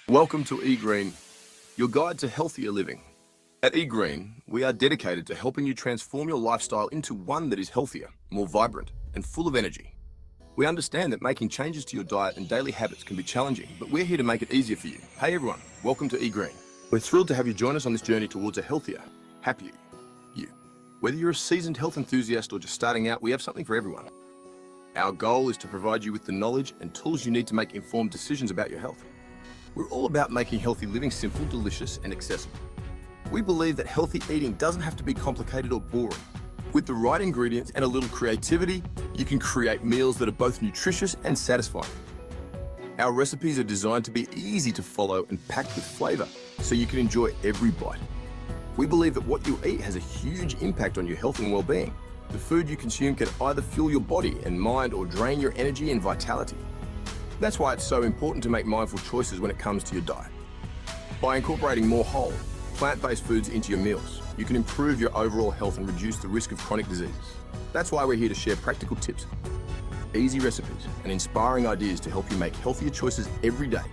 Welcome to eGreen, your guide to healthier living. At eGreen, we are dedicated to helping you transform your lifestyle into one that is healthier, more vibrant, and full of energy. We understand that making changes to your diet and daily habits can be challenging, but we're here to make it easier for you. Hey everyone, welcome to eGreen. We're thrilled to have you join us on this journey towards a healthier, happier you. Whether you're a seasoned health enthusiast or just starting out, we have something for everyone. Our goal is to provide you with the knowledge and tools you need to make informed decisions about your health. We're all about making healthy living simple, delicious, and accessible. We believe that healthy eating doesn't have to be complicated or boring. With the right ingredients and a little creativity, you can create meals that are both nutritious and satisfying. Our recipes are designed to be easy to follow and packed with flavor, so you can enjoy every bite. We believe that what you eat has a huge impact on your health and well-being. The food you consume can either fuel your body and mind or drain your energy and vitality. That's why it's so important to make mindful choices when it comes to your diet. By incorporating more whole, plant-based foods into your meals, you can improve your overall health and reduce the risk of chronic diseases. That's why we're here to share practical tips, easy recipes, and inspiring ideas to help you make healthier choices every day.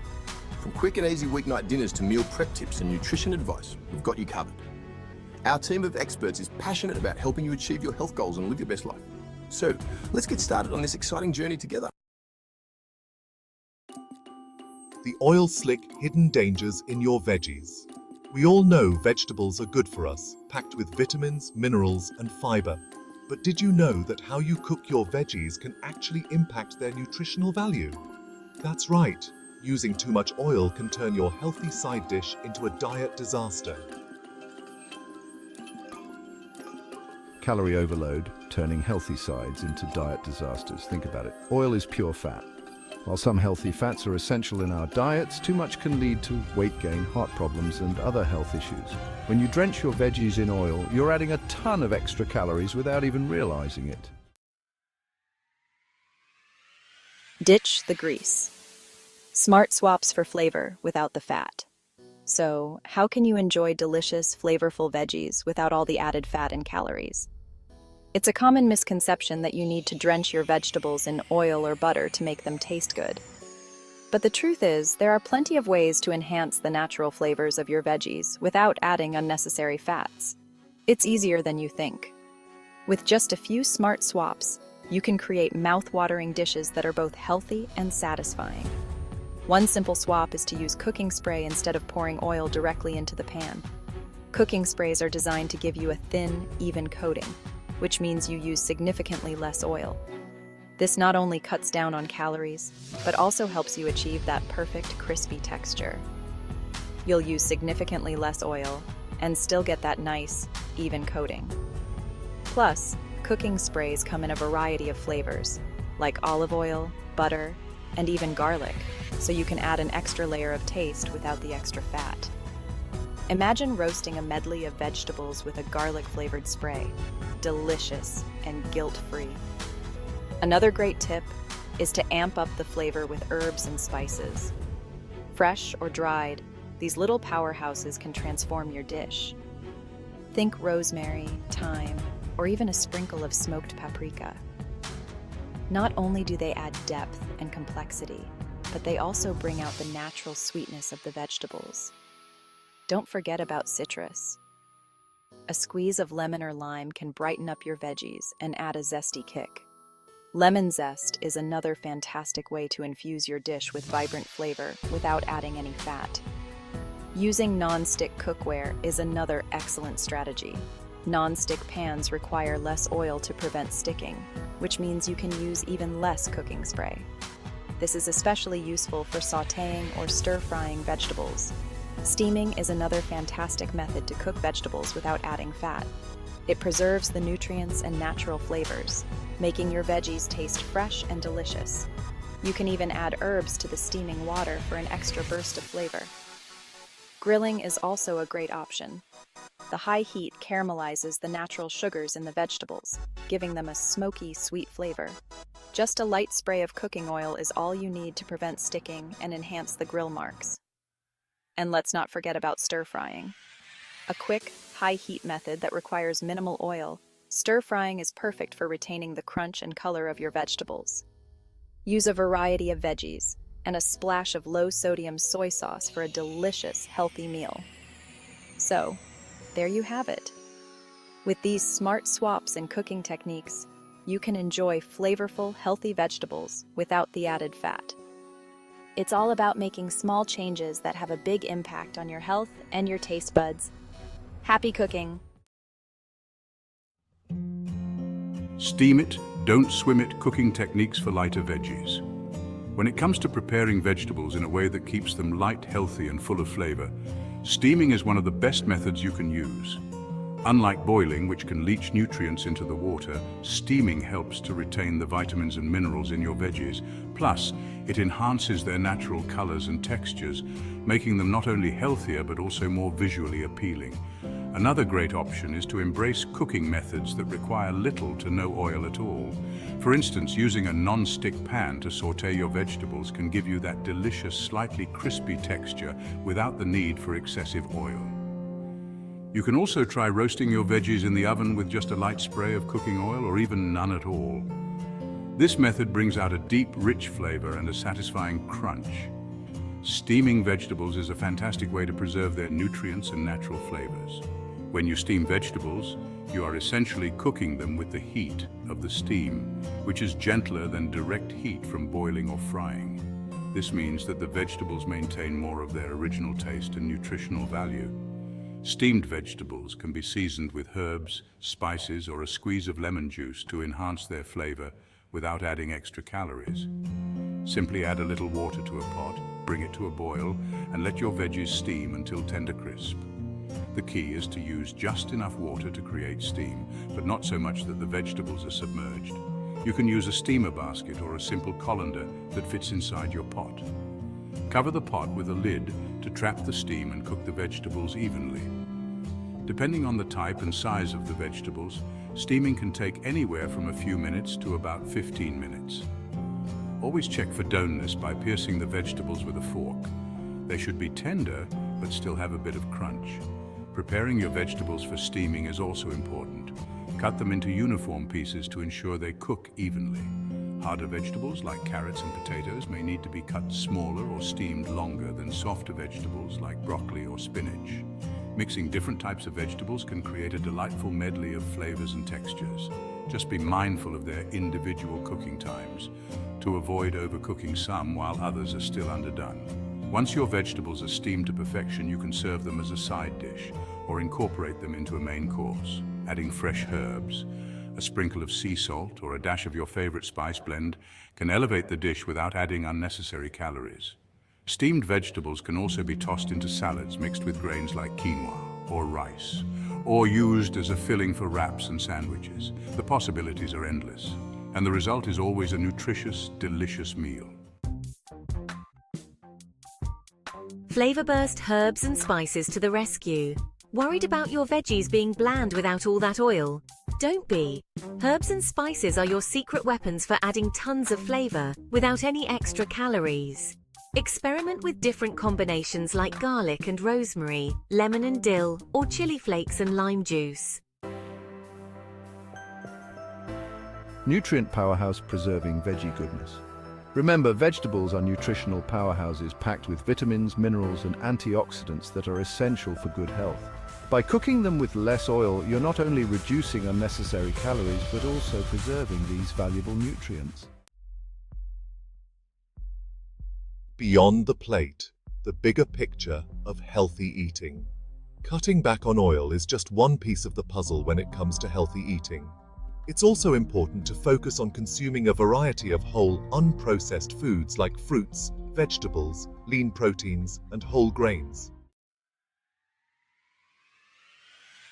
From quick and easy weeknight dinners to meal prep tips and nutrition advice, we've got you covered. Our team of experts is passionate about helping you achieve your health goals and live your best life. So, let's get started on this exciting journey together. The oil slick hidden dangers in your veggies. We all know vegetables are good for us, packed with vitamins, minerals, and fiber. But did you know that how you cook your veggies can actually impact their nutritional value? That's right, using too much oil can turn your healthy side dish into a diet disaster. Calorie overload, turning healthy sides into diet disasters. Think about it. Oil is pure fat. While some healthy fats are essential in our diets, too much can lead to weight gain, heart problems, and other health issues. When you drench your veggies in oil, you're adding a ton of extra calories without even realizing it. Ditch the grease. Smart swaps for flavor without the fat. So, how can you enjoy delicious, flavorful veggies without all the added fat and calories? It's a common misconception that you need to drench your vegetables in oil or butter to make them taste good. But the truth is, there are plenty of ways to enhance the natural flavors of your veggies without adding unnecessary fats. It's easier than you think. With just a few smart swaps, you can create mouth-watering dishes that are both healthy and satisfying. One simple swap is to use cooking spray instead of pouring oil directly into the pan. Cooking sprays are designed to give you a thin, even coating, which means you use significantly less oil. This not only cuts down on calories, but also helps you achieve that perfect crispy texture. You'll use significantly less oil and still get that nice, even coating. Plus, cooking sprays come in a variety of flavors, like olive oil, butter, and even garlic, so you can add an extra layer of taste without the extra fat. Imagine roasting a medley of vegetables with a garlic-flavored spray. Delicious and guilt-free. Another great tip is to amp up the flavor with herbs and spices. Fresh or dried, these little powerhouses can transform your dish. Think rosemary, thyme, or even a sprinkle of smoked paprika. Not only do they add depth and complexity, but they also bring out the natural sweetness of the vegetables. Don't forget about citrus. A squeeze of lemon or lime can brighten up your veggies and add a zesty kick. Lemon zest is another fantastic way to infuse your dish with vibrant flavor without adding any fat. Using non-stick cookware is another excellent strategy. Non-stick pans require less oil to prevent sticking, which means you can use even less cooking spray. This is especially useful for sautéing or stir-frying vegetables. Steaming is another fantastic method to cook vegetables without adding fat. It preserves the nutrients and natural flavors, making your veggies taste fresh and delicious. You can even add herbs to the steaming water for an extra burst of flavor. Grilling is also a great option. The high heat caramelizes the natural sugars in the vegetables, giving them a smoky, sweet flavor. Just a light spray of cooking oil is all you need to prevent sticking and enhance the grill marks. And let's not forget about stir-frying. A quick, high-heat method that requires minimal oil, stir-frying is perfect for retaining the crunch and color of your vegetables. Use a variety of veggies, and a splash of low-sodium soy sauce for a delicious, healthy meal. So, there you have it. With these smart swaps in cooking techniques, you can enjoy flavorful, healthy vegetables without the added fat. It's all about making small changes that have a big impact on your health and your taste buds. Happy cooking! Steam it, don't swim it cooking techniques for lighter veggies. When it comes to preparing vegetables in a way that keeps them light, healthy, and full of flavor, steaming is one of the best methods you can use. Unlike boiling, which can leach nutrients into the water, steaming helps to retain the vitamins and minerals in your veggies. Plus, it enhances their natural colors and textures, making them not only healthier but also more visually appealing. Another great option is to embrace cooking methods that require little to no oil at all. For instance, using a non-stick pan to sauté your vegetables can give you that delicious, slightly crispy texture without the need for excessive oil. You can also try roasting your veggies in the oven with just a light spray of cooking oil or even none at all. This method brings out a deep, rich flavor and a satisfying crunch. Steaming vegetables is a fantastic way to preserve their nutrients and natural flavors. When you steam vegetables, you are essentially cooking them with the heat of the steam, which is gentler than direct heat from boiling or frying. This means that the vegetables maintain more of their original taste and nutritional value. Steamed vegetables can be seasoned with herbs, spices, or a squeeze of lemon juice to enhance their flavor without adding extra calories. Simply add a little water to a pot, bring it to a boil, and let your veggies steam until tender crisp. The key is to use just enough water to create steam, but not so much that the vegetables are submerged. You can use a steamer basket or a simple colander that fits inside your pot. Cover the pot with a lid to trap the steam and cook the vegetables evenly. Depending on the type and size of the vegetables, steaming can take anywhere from a few minutes to about 15 minutes. Always check for doneness by piercing the vegetables with a fork. They should be tender, but still have a bit of crunch. Preparing your vegetables for steaming is also important. Cut them into uniform pieces to ensure they cook evenly. Harder vegetables like carrots and potatoes may need to be cut smaller or steamed longer than softer vegetables like broccoli or spinach. Mixing different types of vegetables can create a delightful medley of flavors and textures. Just be mindful of their individual cooking times to avoid overcooking some while others are still underdone. Once your vegetables are steamed to perfection, you can serve them as a side dish or incorporate them into a main course. Adding fresh herbs, a sprinkle of sea salt, or a dash of your favorite spice blend can elevate the dish without adding unnecessary calories. Steamed vegetables can also be tossed into salads mixed with grains like quinoa or rice, or used as a filling for wraps and sandwiches. The possibilities are endless, and the result is always a nutritious, delicious meal. Flavor burst herbs and spices to the rescue. Worried about your veggies being bland without all that oil? Don't be. Herbs and spices are your secret weapons for adding tons of flavor without any extra calories. Experiment with different combinations like garlic and rosemary, lemon and dill, or chili flakes and lime juice. Nutrient powerhouse preserving veggie goodness. Remember, vegetables are nutritional powerhouses packed with vitamins, minerals, and antioxidants that are essential for good health. By cooking them with less oil, you're not only reducing unnecessary calories, but also preserving these valuable nutrients. Beyond the plate, the bigger picture of healthy eating. Cutting back on oil is just one piece of the puzzle when it comes to healthy eating. It's also important to focus on consuming a variety of whole, unprocessed foods like fruits, vegetables, lean proteins, and whole grains.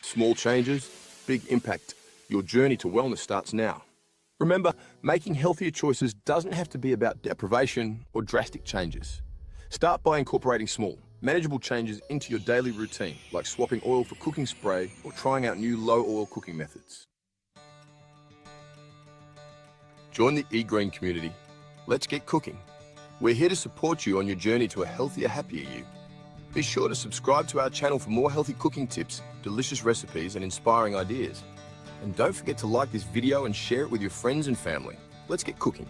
Small changes, big impact. Your journey to wellness starts now. Remember, making healthier choices doesn't have to be about deprivation or drastic changes. Start by incorporating small, manageable changes into your daily routine, like swapping oil for cooking spray or trying out new low-oil cooking methods. Join the eGreen community. Let's get cooking. We're here to support you on your journey to a healthier, happier you. Be sure to subscribe to our channel for more healthy cooking tips, delicious recipes, and inspiring ideas. And don't forget to like this video and share it with your friends and family. Let's get cooking.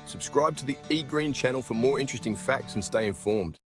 Subscribe to the eGreen channel for more interesting facts and stay informed.